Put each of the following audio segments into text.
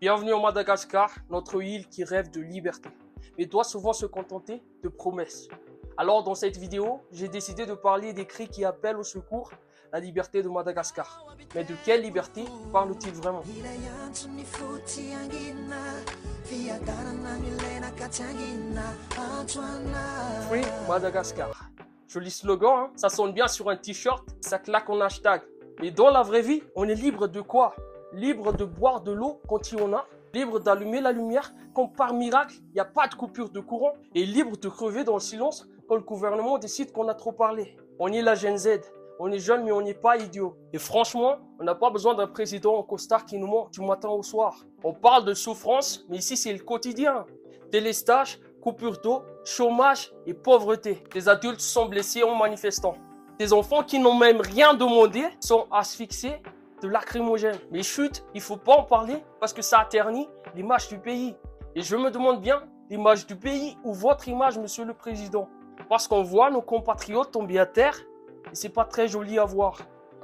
Bienvenue au Madagascar, notre île qui rêve de liberté, mais doit souvent se contenter de promesses. Alors dans cette vidéo, j'ai décidé de parler des cris qui appellent au secours la liberté de Madagascar. Mais de quelle liberté parle-t-il vraiment? Free Madagascar. Joli slogan, hein? Ça sonne bien sur un t-shirt, ça claque en hashtag. Mais dans la vraie vie, on est libre de quoi? Libre de boire de l'eau quand il y en a, libre d'allumer la lumière quand par miracle, il n'y a pas de coupure de courant, et libre de crever dans le silence quand le gouvernement décide qu'on a trop parlé. On est la Gen Z, on est jeune mais on n'est pas idiot. Et franchement, on n'a pas besoin d'un président en costard qui nous ment du matin au soir. On parle de souffrance, mais ici c'est le quotidien. Délestage, coupure d'eau, chômage et pauvreté. Des adultes sont blessés en manifestant. Des enfants qui n'ont même rien demandé sont asphyxiés de lacrymogène. Mais chut, il faut pas en parler parce que ça ternit l'image du pays. Et je me demande bien, l'image du pays ou votre image, monsieur le président? Parce qu'on voit nos compatriotes tomber à terre et c'est pas très joli à voir.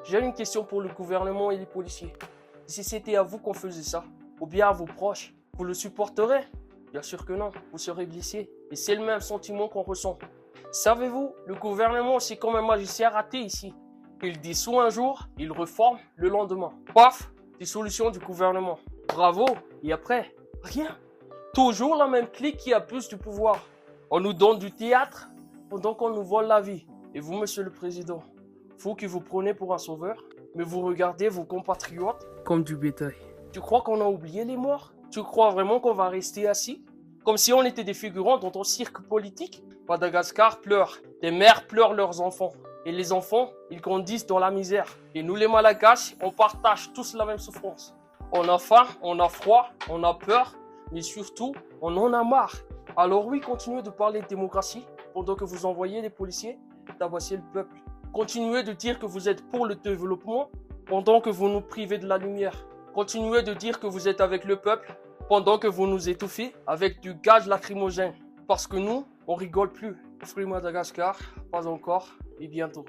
J'ai une question pour le gouvernement et les policiers. Si c'était à vous qu'on faisait ça, ou bien à vos proches, vous le supporterez? Bien sûr que non, vous serez blessé. Et c'est le même sentiment qu'on ressent. Savez-vous, le gouvernement c'est comme un magicien raté ici. Il dissout un jour, il reforme le lendemain. Paf, dissolution du gouvernement. Bravo, et après, rien. Toujours la même clique qui a plus de pouvoir. On nous donne du théâtre pendant qu'on nous vole la vie. Et vous, monsieur le président, vous qui vous prenez pour un sauveur, mais vous regardez vos compatriotes comme du bétail. Tu crois qu'on a oublié les morts? Tu crois vraiment qu'on va rester assis? Comme si on était des figurants dans ton cirque politique? Madagascar pleure. Les mères pleurent leurs enfants. Et les enfants, ils grandissent dans la misère. Et nous les Malagasy, on partage tous la même souffrance. On a faim, on a froid, on a peur, mais surtout, on en a marre. Alors oui, continuez de parler de démocratie pendant que vous envoyez les policiers tabasser le peuple. Continuez de dire que vous êtes pour le développement pendant que vous nous privez de la lumière. Continuez de dire que vous êtes avec le peuple pendant que vous nous étouffez avec du gaz lacrymogène. Parce que nous, on rigole plus. Free Madagascar, pas encore, et bientôt.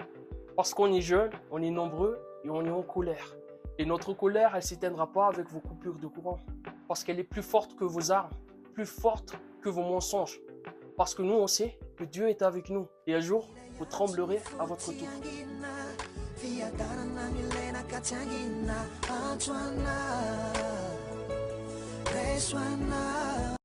Parce qu'on est jeunes, on est nombreux et on est en colère. Et notre colère, elle ne s'éteindra pas avec vos coupures de courant. Parce qu'elle est plus forte que vos armes, plus forte que vos mensonges. Parce que nous, on sait que Dieu est avec nous. Et un jour, vous tremblerez à votre tour.